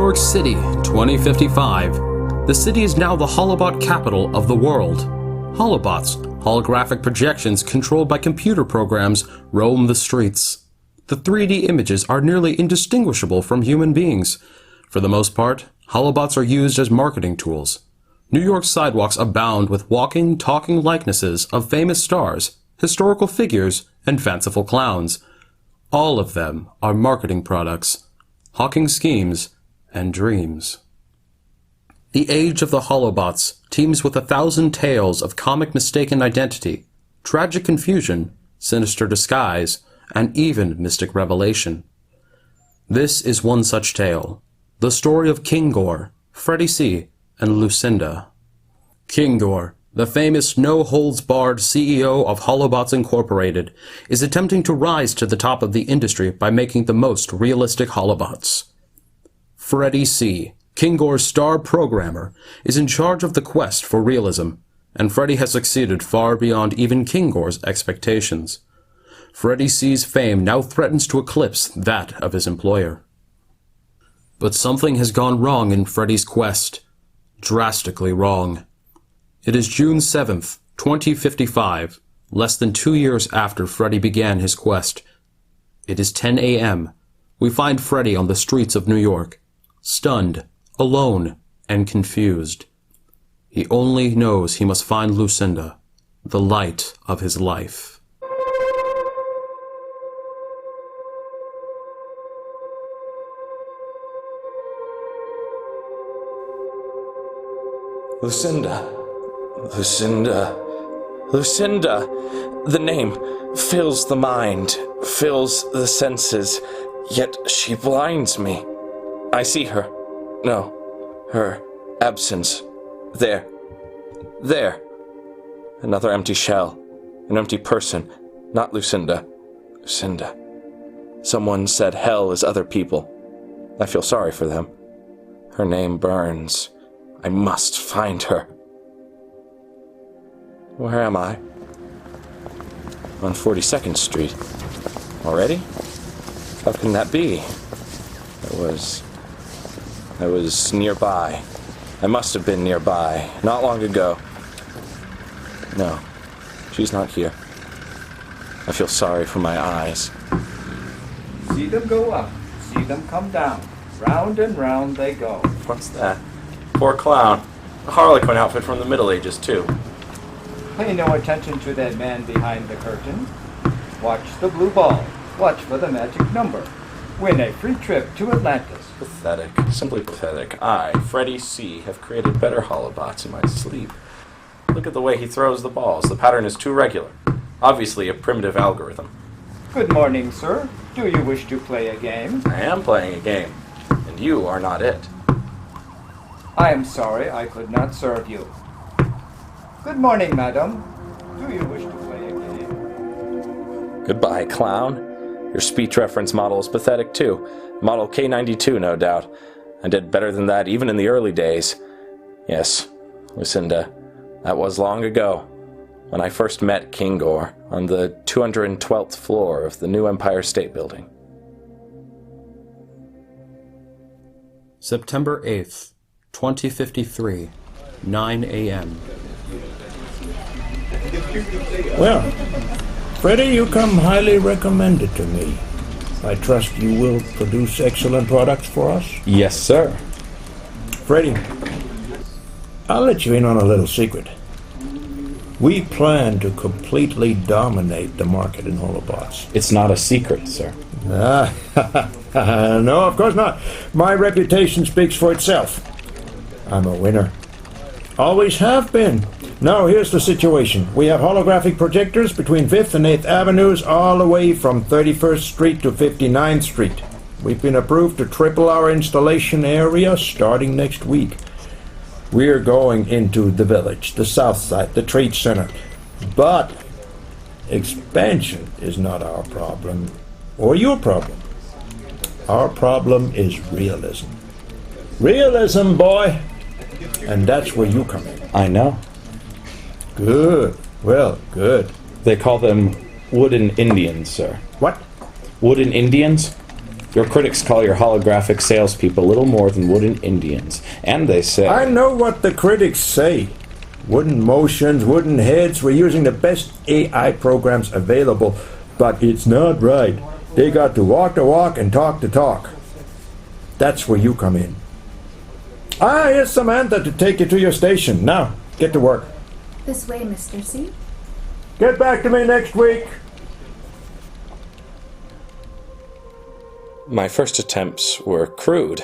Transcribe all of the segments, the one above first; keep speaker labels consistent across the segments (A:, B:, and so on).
A: York City, 2055. The city is now the Holobot capital of the world. Holobots, holographic projections controlled by computer programs, roam the streets. The 3D images are nearly indistinguishable from human beings. For the most part, holobots are used as marketing tools. New York's sidewalks abound with walking, talking likenesses of famous stars, historical figures, and fanciful clowns. All of them are marketing products, hawking schemes, and dreams. The age of the Holobots teems with 1,000 tales of comic mistaken identity, tragic confusion, sinister disguise, and even mystic revelation. This is one such tale, the story of Kingore, Freddie C, and Lucinda. Kingore, the famous no-holds-barred CEO of Holobots Incorporated, is attempting to rise to the top of the industry by making the most realistic Holobots. Freddie C, Kingore's star programmer, is in charge of the quest for realism, and Freddie has succeeded far beyond even Kingore's expectations. Freddie C's fame now threatens to eclipse that of his employer. But something has gone wrong in Freddie's quest. Drastically wrong. It is June 7th, 2055, less than 2 years after Freddie began his quest. It is 10 a.m. We find Freddie on the streets of New York, stunned, alone, and confused. He only knows he must find Lucinda, the light of his life.
B: Lucinda. Lucinda. Lucinda! The name fills the mind, fills the senses, yet she blinds me. I see her. No, her absence. There. There. Another empty shell. An empty person. Not Lucinda. Lucinda. Someone said hell is other people. I feel sorry for them. Her name burns. I must find her. Where am I? On 42nd Street. Already? How can that be? I was nearby. I must have been nearby, not long ago. No, she's not here. I feel sorry for my eyes.
C: See them go up, see them come down. Round and round they go.
B: What's that? Poor clown. A Harlequin outfit from the Middle Ages, too.
C: Pay no attention to that man behind the curtain. Watch the blue ball. Watch for the magic number. Win a free trip to Atlantis.
B: Pathetic. Simply pathetic. I, Freddie C, have created better holobots in my sleep. Look at the way he throws the balls. The pattern is too regular. Obviously a primitive algorithm.
C: Good morning, sir. Do you wish to play a game?
B: I am playing a game, and you are not it.
C: I am sorry I could not serve you. Good morning, madam. Do you wish to play a game?
B: Goodbye, clown. Your speech reference model is pathetic, too. Model K92, no doubt. I did better than that even in the early days. Yes, Lucinda, that was long ago, when I first met Kingore on the 212th floor of the new Empire State Building.
A: September 8th, 2053, 9 a.m.
D: Well, Freddie, you come highly recommended to me. I trust you will produce excellent products for us?
B: Yes, sir.
D: Freddie, I'll let you in on a little secret. We plan to completely dominate the market in holobots.
B: It's not a secret, sir.
D: No, of course not. My reputation speaks for itself. I'm a winner. Always have been. Now, here's the situation. We have holographic projectors between 5th and 8th Avenues all the way from 31st Street to 59th Street. We've been approved to triple our installation area starting next week. We're going into the village, the south side, the trade center. But expansion is not our problem, or your problem. Our problem is realism. Realism, boy! And that's where you come in.
B: I know.
D: Good. Well, good.
B: They call them wooden Indians, sir.
D: What?
B: Wooden Indians? Your critics call your holographic salespeople little more than wooden Indians, and they say...
D: I know what the critics say. Wooden motions, wooden heads, we're using the best AI programs available, but it's not right. They got to walk the walk and talk the talk. That's where you come in. Here's Samantha to take you to your station. Now, get to work.
E: This way, Mr. C.
D: Get back to me next week.
B: My first attempts were crude.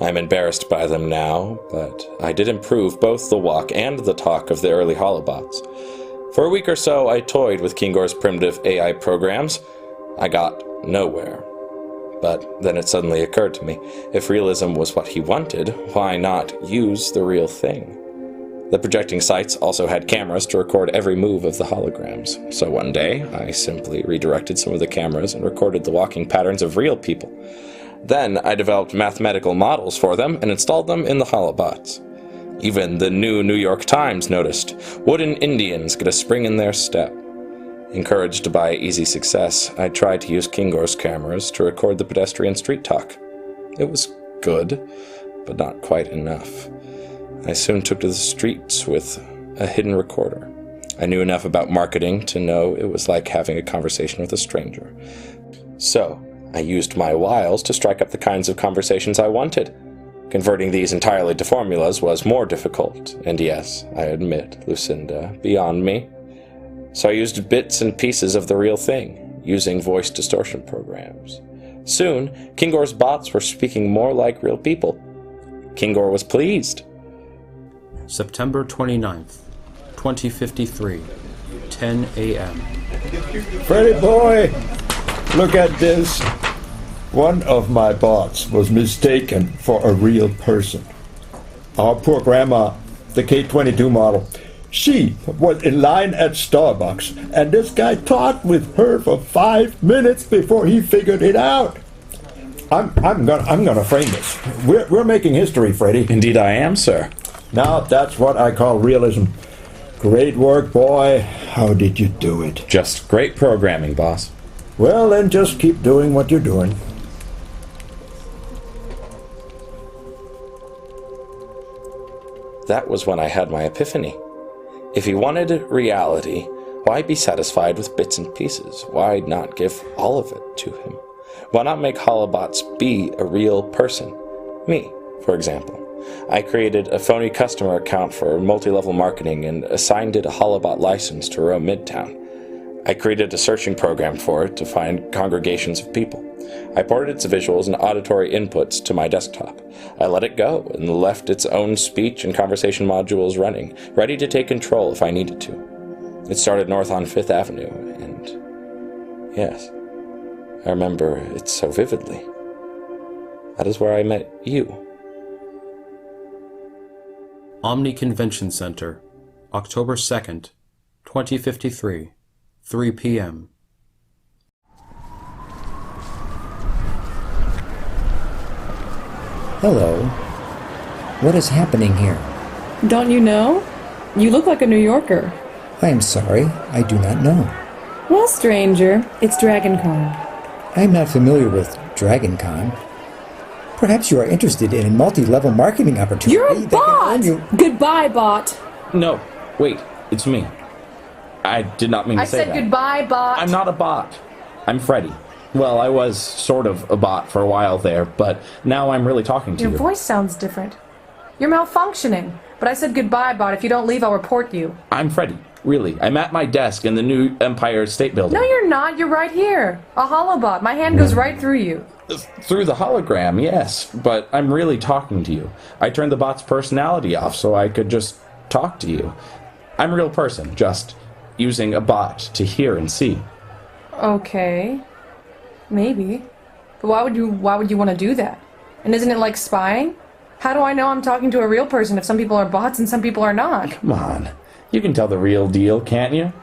B: I'm embarrassed by them now, but I did improve both the walk and the talk of the early Holobots. For a week or so, I toyed with Kingore's primitive AI programs. I got nowhere. But then it suddenly occurred to me, if realism was what he wanted, why not use the real thing? The projecting sites also had cameras to record every move of the holograms, so one day I simply redirected some of the cameras and recorded the walking patterns of real people. Then I developed mathematical models for them and installed them in the Holobots. Even the new New York Times noticed, wooden Indians get a spring in their step. Encouraged by easy success, I tried to use Kingore's cameras to record the pedestrian street talk. It was good, but not quite enough. I soon took to the streets with a hidden recorder. I knew enough about marketing to know it was like having a conversation with a stranger. So, I used my wiles to strike up the kinds of conversations I wanted. Converting these entirely to formulas was more difficult, and yes, I admit, Lucinda, beyond me. So I used bits and pieces of the real thing, using voice distortion programs. Soon, Kingore's bots were speaking more like real people. Kingore was pleased.
A: September 29th, 2053, 10 a.m.
D: Freddie boy, look at this. One of my bots was mistaken for a real person. Our poor grandma, the K-22 model, she was in line at Starbucks, and this guy talked with her for 5 minutes before he figured it out. I'm gonna frame this. We're making history, Freddie.
B: Indeed I am, sir.
D: Now that's what I call realism. Great work, boy. How did you do it?
B: Just great programming, boss.
D: Well, then just keep doing what you're doing.
B: That was when I had my epiphany. If he wanted reality, why be satisfied with bits and pieces? Why not give all of it to him? Why not make Holobots be a real person? Me, for example. I created a phony customer account for multi-level marketing and assigned it a Holobot license to roam Midtown. I created a searching program for it to find congregations of people. I ported its visuals and auditory inputs to my desktop. I let it go and left its own speech and conversation modules running, ready to take control if I needed to. It started north on 5th Avenue, and yes, I remember it so vividly. That is where I met you.
A: Omni Convention Center, October 2nd, 2053, 3 p.m.
F: Hello. What is happening here?
G: Don't you know? You look like a New Yorker.
F: I am sorry, I do not know.
G: Well, stranger, it's DragonCon.
F: I am not familiar with DragonCon. Perhaps you are interested in a multi-level marketing opportunity.
G: You're a
F: that can
G: bot!
F: earn you...
G: Goodbye, bot.
B: No, wait, it's me. I did not mean to say that.
G: I said goodbye, bot.
B: I'm not a bot. I'm Freddie. Well, I was sort of a bot for a while there, but now I'm really talking to you.
G: Your voice sounds different. You're malfunctioning. But I said goodbye, bot. If you don't leave, I'll report you.
B: I'm Freddie. Really. I'm at my desk in the new Empire State Building.
G: No, you're not. You're right here. A holobot. My hand goes right through you.
B: Through the hologram, yes, but I'm really talking to you. I turned the bot's personality off so I could just talk to you. I'm a real person, just using a bot to hear and see.
G: Okay. Maybe. But why would you want to do that? And isn't it like spying? How do I know I'm talking to a real person if some people are bots and some people are not?
B: Come on. You can tell the real deal, can't you?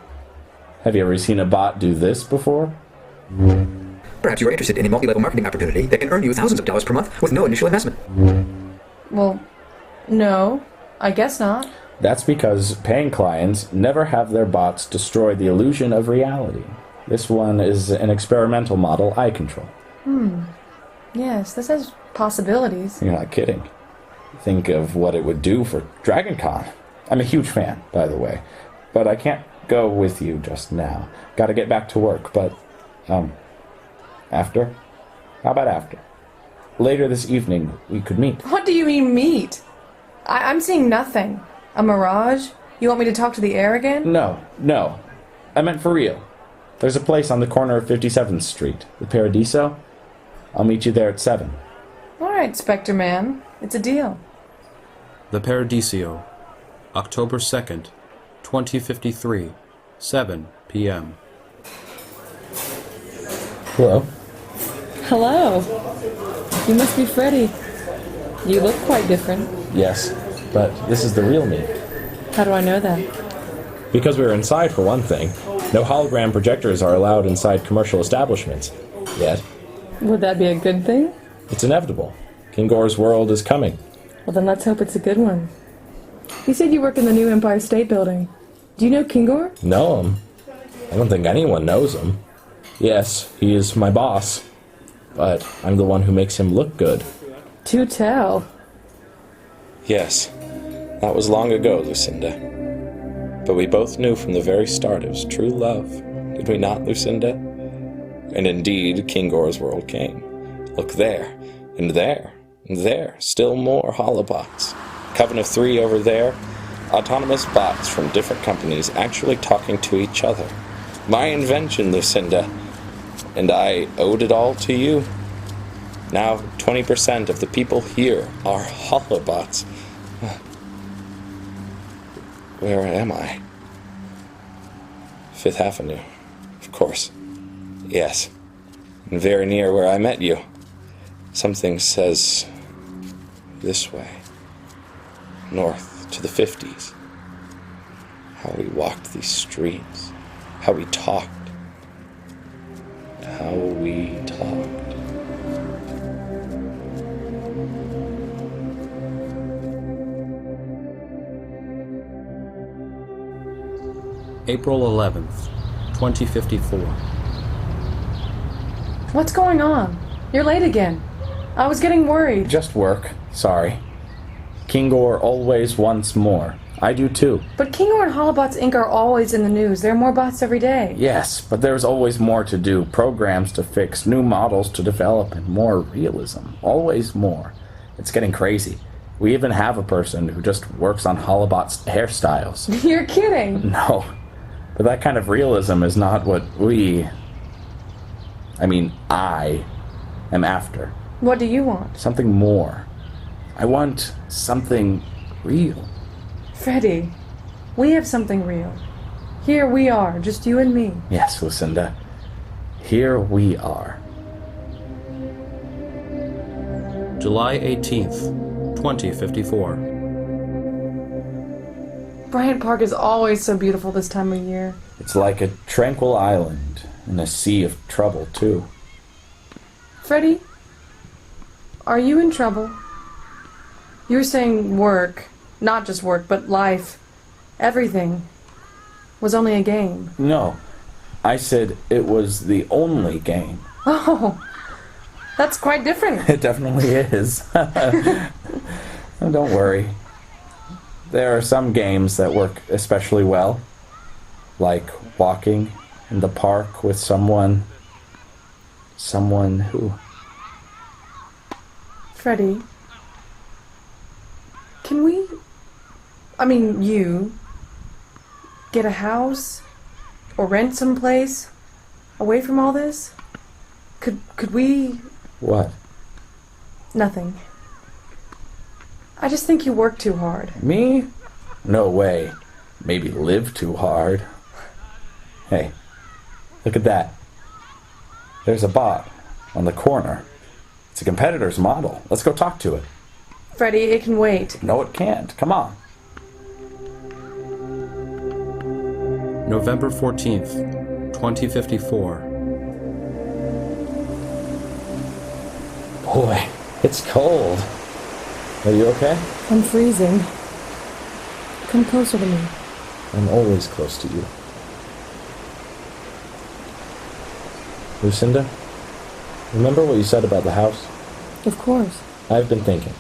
B: Have you ever seen a bot do this before?
H: Perhaps you are interested in a multi-level marketing opportunity that can earn you thousands of dollars per month with no initial investment.
G: Well, no. I guess not.
B: That's because paying clients never have their bots destroy the illusion of reality. This one is an experimental model I control.
G: Yes, this has possibilities.
B: You're not kidding. Think of what it would do for DragonCon. I'm a huge fan, by the way, but I can't go with you just now. Gotta get back to work, but, after? How about after? Later this evening, we could meet.
G: What do you mean, meet? I'm seeing nothing. A mirage? You want me to talk to the air again?
B: No. I meant for real. There's a place on the corner of 57th Street, the Paradiso. I'll meet you there at 7.
G: All right, Spectre Man. It's a deal.
A: The Paradiso, October 2nd, 2053, 7 p.m.
B: Hello.
G: Hello. You must be Freddie. You look quite different.
B: Yes, but this is the real me.
G: How do I know that?
B: Because we're inside, for one thing. No hologram projectors are allowed inside commercial establishments. Yet.
G: Would that be a good thing?
B: It's inevitable. Kingore's world is coming.
G: Well, then let's hope it's a good one. You said you work in the new Empire State Building. Do you know Kingore?
B: Know him? I don't think anyone knows him. Yes, he is my boss. But I'm the one who makes him look good.
G: Do tell.
B: Yes, that was long ago, Lucinda. But we both knew from the very start it was true love. Did we not, Lucinda? And indeed, Kingore's world came. Look there, and there, and there. Still more holobots. Coven of 3 over there. Autonomous bots from different companies actually talking to each other. My invention, Lucinda. And I owed it all to you. Now, 20% of the people here are holobots. Where am I? 5th Avenue, of course. Yes, and very near where I met you. Something says this way. North to the 50s. How we walked these streets. How we talked. How we talked.
A: April 11th, 2054.
G: What's going on? You're late again. I was getting worried.
B: Just work. Sorry. Kingore always wants more. I do too.
G: But Kingore and Holobots Inc. are always in the news. There are more bots every day.
B: Yes, but there's always more to do. Programs to fix, new models to develop, and more realism. Always more. It's getting crazy. We even have a person who just works on Holobots' hairstyles.
G: You're kidding.
B: No. But that kind of realism is not what I am after.
G: What do you want?
B: Something more. I want something real.
G: Freddie, we have something real. Here we are, just you and me.
B: Yes, Lucinda. Here we are.
A: July 18th, 2054.
G: Bryant Park is always so beautiful this time of year.
B: It's like a tranquil island in a sea of trouble, too.
G: Freddie, are you in trouble? You were saying work, not just work, but life, everything, was only a game.
B: No, I said it was the only game.
G: Oh, that's quite different.
B: It definitely is. Don't worry. There are some games that work especially well, like walking in the park with someone who...
G: Freddie, can you get a house or rent someplace away from all this? Could we...
B: What?
G: Nothing. I just think you work too hard.
B: Me? No way. Maybe live too hard. Hey, look at that. There's a bot on the corner. It's a competitor's model. Let's go talk to it.
G: Freddie, it can wait.
B: No, it can't. Come on.
A: November 14th, 2054.
B: Boy, it's cold. Are you okay?
G: I'm freezing. Come closer to me.
B: I'm always close to you. Lucinda, remember what you said about the house?
G: Of course.
B: I've been thinking.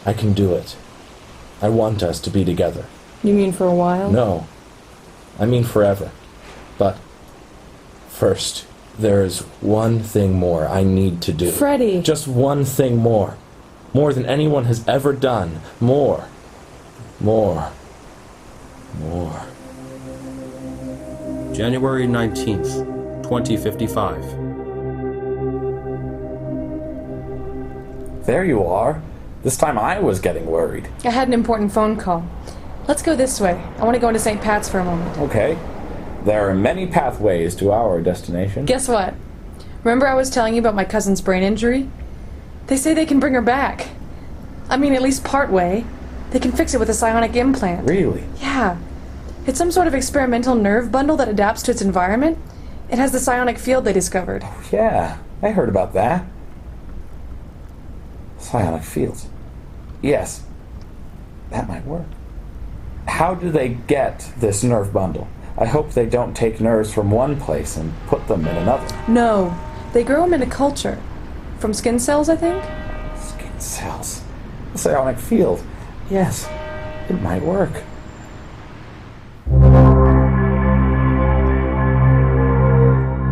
B: I can do it. I want us to be together.
G: You mean for a while?
B: No. I mean forever. But first, there is one thing more I need to do.
G: Freddie!
B: Just one thing more. More than anyone has ever done. More.
A: January 19th, 2055.
I: There you are. This time I was getting worried.
G: I had an important phone call. Let's go this way. I want to go into St. Pat's for a moment.
I: Okay. There are many pathways to our destination.
G: Guess what? Remember I was telling you about my cousin's brain injury? They say they can bring her back. I mean, at least part way. They can fix it with a psionic implant.
I: Really?
G: Yeah. It's some sort of experimental nerve bundle that adapts to its environment. It has the psionic field they discovered.
I: Yeah, I heard about that. Psionic fields. Yes. That might work. How do they get this nerve bundle? I hope they don't take nerves from one place and put them in another.
G: No. They grow them in a culture. From skin cells, I think?
I: Skin cells. The psionic field. Yes, it might work.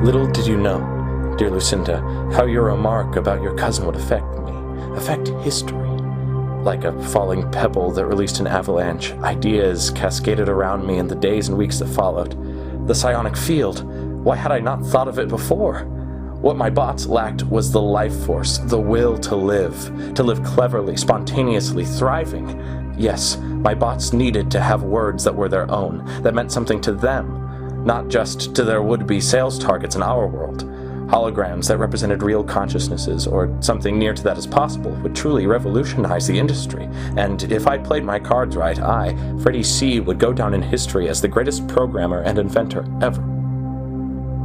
B: Little did you know, dear Lucinda, how your remark about your cousin would affect me, affect history. Like a falling pebble that released an avalanche, ideas cascaded around me in the days and weeks that followed. The psionic field, why had I not thought of it before? What my bots lacked was the life force, the will to live cleverly, spontaneously, thriving. Yes, my bots needed to have words that were their own, that meant something to them, not just to their would-be sales targets in our world. Holograms that represented real consciousnesses, or something near to that as possible, would truly revolutionize the industry. And if I played my cards right, I, Freddie C, would go down in history as the greatest programmer and inventor ever.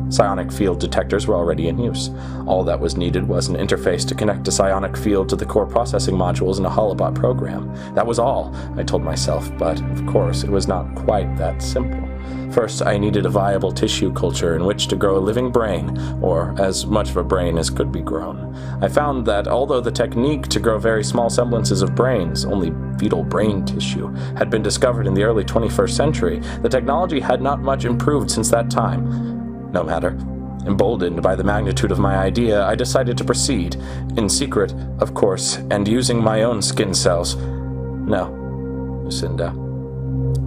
B: Psionic field detectors were already in use. All that was needed was an interface to connect a psionic field to the core processing modules in a holobot program. That was all, I told myself, but of course it was not quite that simple. First, I needed a viable tissue culture in which to grow a living brain, or as much of a brain as could be grown. I found that although the technique to grow very small semblances of brains, only fetal brain tissue, had been discovered in the early 21st century, the technology had not much improved since that time. No matter. Emboldened by the magnitude of my idea, I decided to proceed, in secret, of course, and using my own skin cells. No, Lucinda,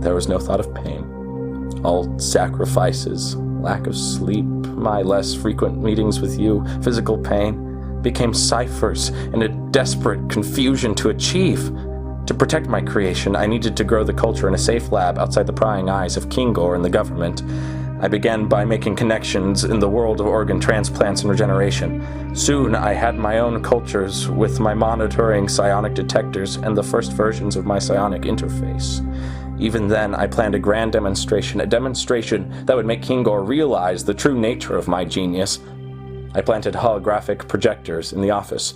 B: there was no thought of pain. All sacrifices, lack of sleep, my less frequent meetings with you, physical pain, became ciphers in a desperate confusion to achieve. To protect my creation, I needed to grow the culture in a safe lab outside the prying eyes of Kingore and the government. I began by making connections in the world of organ transplants and regeneration. Soon I had my own cultures with my monitoring psionic detectors and the first versions of my psionic interface. Even then, I planned a grand demonstration, a demonstration that would make Kingore realize the true nature of my genius. I planted holographic projectors in the office.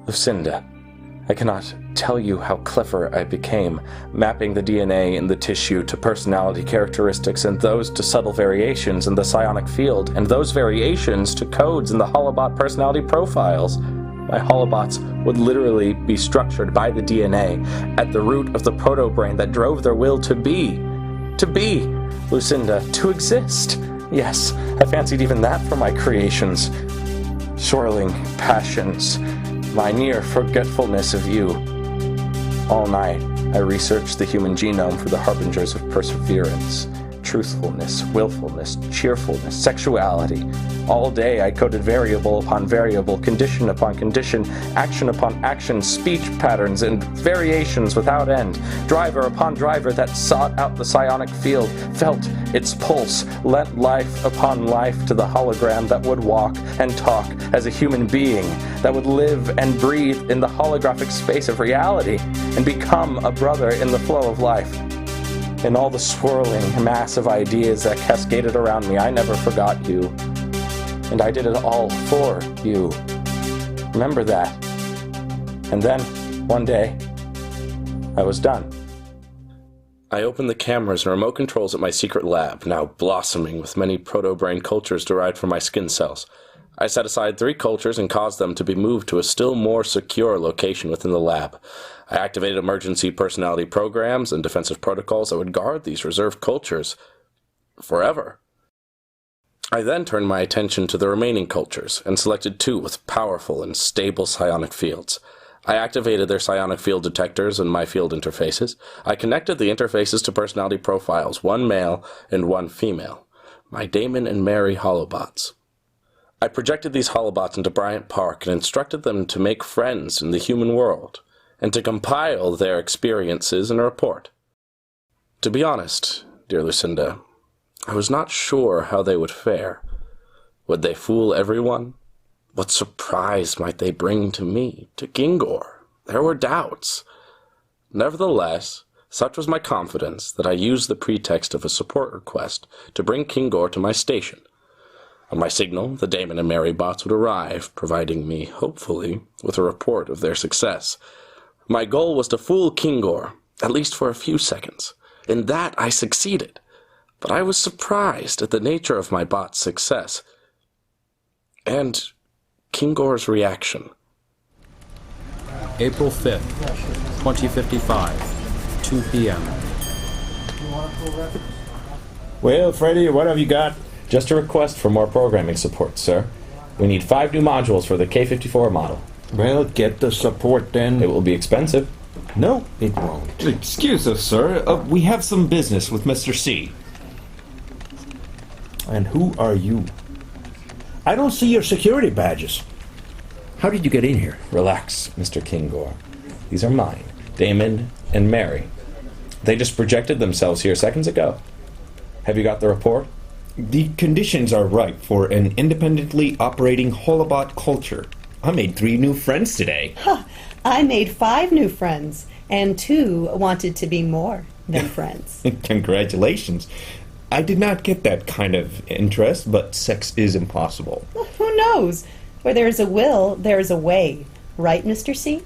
B: Lucinda, I cannot tell you how clever I became, mapping the DNA in the tissue to personality characteristics and those to subtle variations in the psionic field, and those variations to codes in the holobot personality profiles. My holobots would literally be structured by the DNA at the root of the proto-brain that drove their will to be, Lucinda, to exist. Yes, I fancied even that for my creations. Swirling passions, my near forgetfulness of you. All night, I researched the human genome for the harbingers of perseverance, truthfulness, willfulness, cheerfulness, sexuality. All day I coded variable upon variable, condition upon condition, action upon action, speech patterns and variations without end, driver upon driver that sought out the psionic field, felt its pulse, lent life upon life to the hologram that would walk and talk as a human being, that would live and breathe in the holographic space of reality, and become a brother in the flow of life. In all the swirling mass of ideas that cascaded around me, I never forgot you. And I did it all for you. Remember that. And then, one day, I was done. I opened the cameras and remote controls at my secret lab, now blossoming with many proto-brain cultures derived from my skin cells. I set aside 3 cultures and caused them to be moved to a still more secure location within the lab. I activated emergency personality programs and defensive protocols that would guard these reserved cultures forever. I then turned my attention to the remaining cultures and selected 2 with powerful and stable psionic fields. I activated their psionic field detectors and my field interfaces. I connected the interfaces to personality profiles, 1 male and 1 female, my Damon and Mary holobots. I projected these holobots into Bryant Park and instructed them to make friends in the human world, and to compile their experiences in a report. To be honest, dear Lucinda, I was not sure how they would fare. Would they fool everyone? What surprise might they bring to me, to Kingore? There were doubts. Nevertheless, such was my confidence that I used the pretext of a support request to bring Kingore to my station. On my signal, the Damon and Mary bots would arrive, providing me, hopefully, with a report of their success. My goal was to fool Kingore, at least for a few seconds. In that I succeeded, but I was surprised at the nature of my bot's success, and Kingore's reaction.
A: April 5th, 2055, 2 p.m.
D: Well, Freddie, what have you got?
B: Just a request for more programming support, sir. We need 5 new modules for the K-54 model.
D: Well, get the support then.
B: It will be expensive.
D: No, it won't.
J: Excuse us, sir. We have some business with Mr. C.
D: And who are you? I don't see your security badges.
F: How did you get in here?
B: Relax, Mr. Kingore. These are mine, Damon and Mary. They just projected themselves here seconds ago. Have you got the report?
J: The conditions are ripe for an independently operating holobot culture. I made 3 new friends today.
K: Huh. I made 5 new friends, and 2 wanted to be more than friends.
J: Congratulations. I did not get that kind of interest, but sex is impossible.
K: Well, who knows? Where there is a will, there is a way. Right, Mr. C?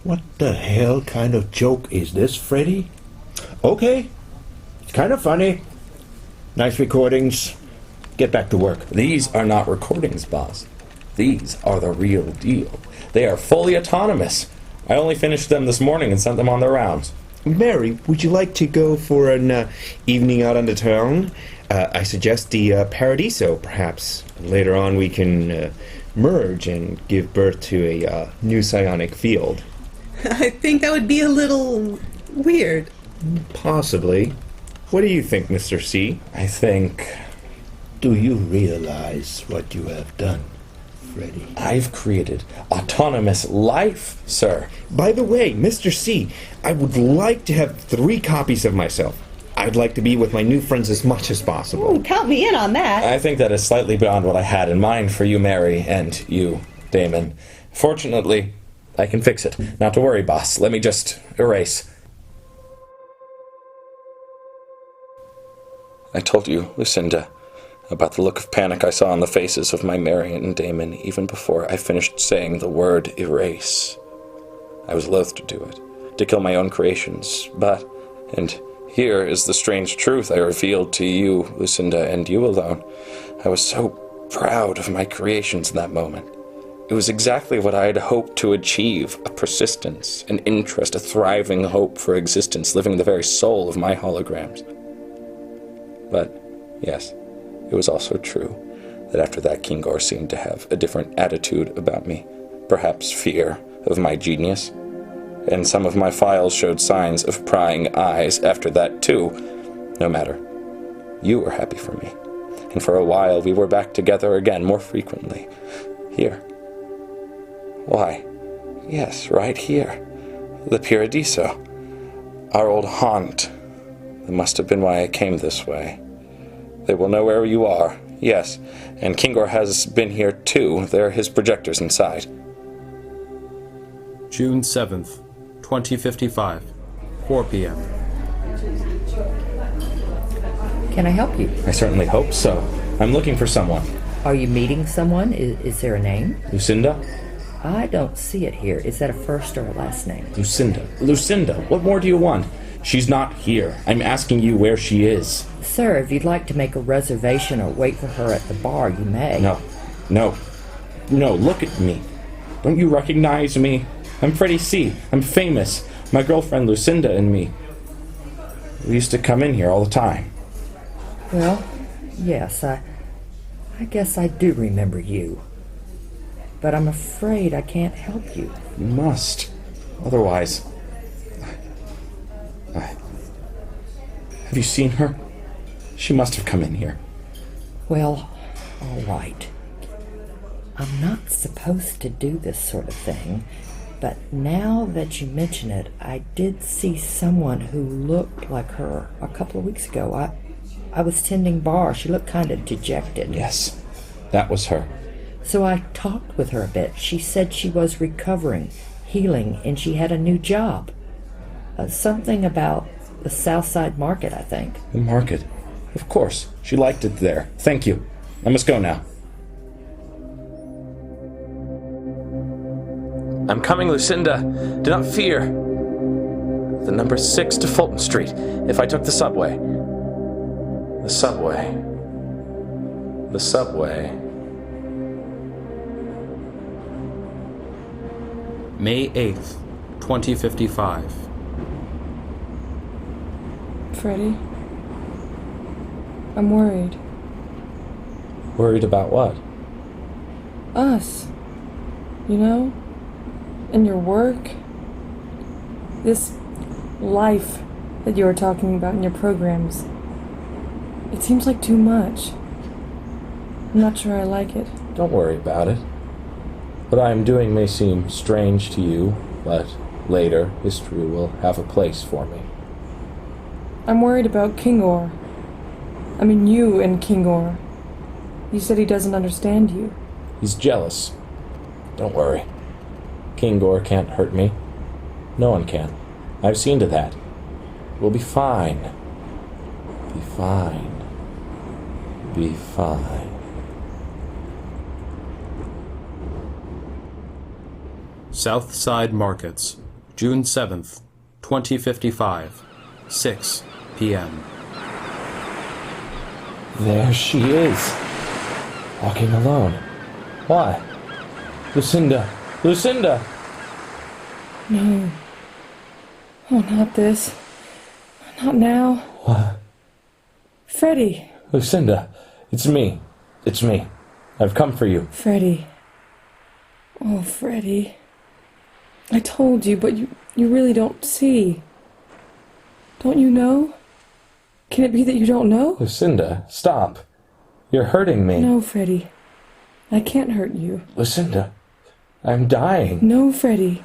D: What the hell kind of joke is this, Freddie? Okay, it's kind of funny. Nice recordings. Get back to work.
B: These are not recordings, boss. These are the real deal. They are fully autonomous. I only finished them this morning and sent them on their rounds.
J: Mary, would you like to go for an evening out on the town? I suggest the Paradiso, perhaps. Later on we can merge and give birth to a new psionic field.
K: I think that would be a little weird.
J: Possibly. What do you think, Mr. C?
B: I think...
D: Do you realize what you have done, Freddie?
B: I've created autonomous life, sir.
J: By the way, Mr. C, I would like to have 3 copies of myself. I'd like to be with my new friends as much as possible.
K: Ooh, count me in on that.
B: I think that is slightly beyond what I had in mind for you, Mary, and you, Damon. Fortunately, I can fix it. Not to worry, boss. Let me just erase. I told you, Lucinda, about the look of panic I saw on the faces of my Mary and Damon even before I finished saying the word erase. I was loath to do it, to kill my own creations, but, and here is the strange truth I revealed to you, Lucinda, and you alone. I was so proud of my creations in that moment. It was exactly what I had hoped to achieve, a persistence, an interest, a thriving hope for existence, living the very soul of my holograms. But, yes, it was also true that after that Kingore seemed to have a different attitude about me, perhaps fear of my genius. And some of my files showed signs of prying eyes after that too. No matter. You were happy for me. And for a while we were back together again more frequently. Here. Why? Yes, right here. The Paradiso. Our old haunt. That must have been why I came this way. They will know where you are, yes, and Kingore has been here too. There are his projectors inside.
A: June 7th, 2055, 4 p.m.
L: Can I help you?
B: I certainly hope so. I'm looking for someone.
L: Are you meeting someone? Is there a name?
B: Lucinda?
L: I don't see it here. Is that a first or a last name?
B: Lucinda. Lucinda, what more do you want? She's not here. I'm asking you where she is.
L: Sir, if you'd like to make a reservation or wait for her at the bar, you may.
B: No.
I: No. No, look at me. Don't you recognize me? I'm Freddie C. I'm famous. My girlfriend Lucinda and me. We used to come in here all the time.
L: Well, yes, I guess I do remember you. But I'm afraid I can't help you.
I: You must. Otherwise... Have you seen her? She must have come in here.
L: Well, all right. I'm not supposed to do this sort of thing, but now that you mention it, I did see someone who looked like her a couple of weeks ago. I was tending bar. She looked kind of dejected.
I: Yes, that was her.
L: So I talked with her a bit. She said she was recovering, healing, and she had a new job. Something about the South Side Market, I think.
I: The market? Of course. She liked it there. Thank you. I must go now.
B: I'm coming, Lucinda. Do not fear. The number 6 to Fulton Street, if I took the subway. The subway. The subway.
A: May 8th, 2055.
G: Freddie, I'm worried.
I: Worried about what?
G: Us. You know? And your work. This life that you were talking about in your programs. It seems like too much. I'm not sure I like it.
I: Don't worry about it. What I am doing may seem strange to you, but later history will have a place for me.
G: I'm worried about Kingore. I mean, you and Kingore. You said he doesn't understand you.
I: He's jealous. Don't worry. Kingore can't hurt me. No one can. I've seen to that. We'll be fine. Be fine. Be fine.
A: South Side Markets, June 7th, 2055, 6 p.m.
I: There she is. Walking alone. Why? Lucinda! Lucinda!
G: No. Oh, not this. Not now.
I: What?
G: Freddie.
I: Lucinda, it's me. It's me. I've come for you.
G: Freddie. Oh, Freddie. I told you, but you really don't see. Don't you know? Can it be that you don't know?
I: Lucinda, stop. You're hurting me.
G: No, Freddie. I can't hurt you.
I: Lucinda, I'm dying.
G: No, Freddie.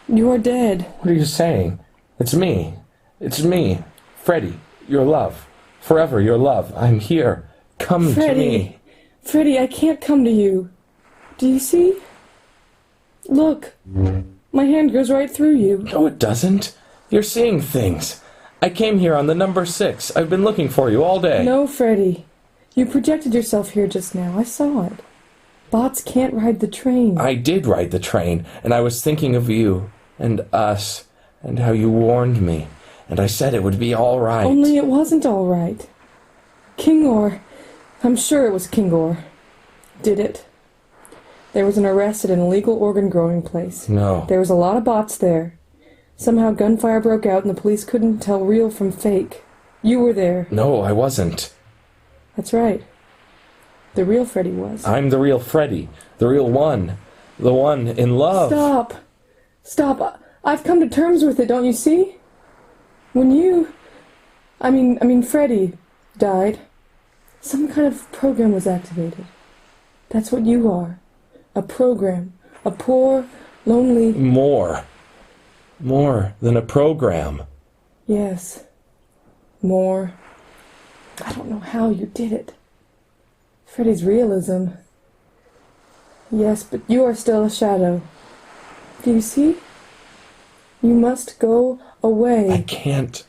G: You're dead.
I: What are you saying? It's me. It's me. Freddie, your love. Forever your love. I'm here. Come to me.
G: Freddie, I can't come to you. Do you see? Look. My hand goes right through you.
I: No, it doesn't. You're seeing things. I came here on the number 6. I've been looking for you all day.
G: No, Freddie. You projected yourself here just now. I saw it. Bots can't ride the train.
I: I did ride the train, and I was thinking of you, and us, and how you warned me, and I said it would be all right.
G: Only it wasn't all right. Kingore, I'm sure it was Kingore, did it. There was an arrest at an illegal organ growing place.
I: No.
G: There was a lot of bots there. Somehow gunfire broke out and the police couldn't tell real from fake. You were there.
I: No, I wasn't.
G: That's right. The real Freddie was.
I: I'm the real Freddie. The real one. The one in love.
G: Stop. Stop. I've come to terms with it, don't you see? When you... I mean, Freddie died, some kind of program was activated. That's what you are. A program. A poor, lonely...
I: More than a program.
G: Yes. More. I don't know how you did it. Freddie's realism. Yes, but you are still a shadow. Do you see? You must go away.
I: I can't.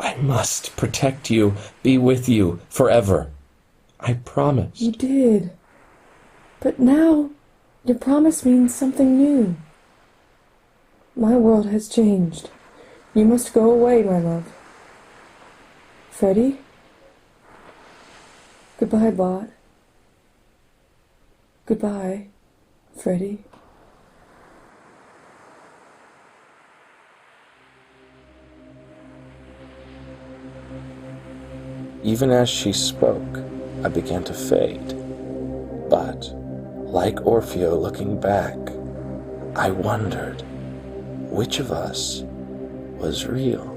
I: I must protect you, be with you forever. I promised.
G: You did. But now, your promise means something new. My world has changed. You must go away, my love. Freddie? Goodbye, Bot. Goodbye, Freddie.
B: Even as she spoke, I began to fade. But, like Orfeo looking back, I wondered which of us was real.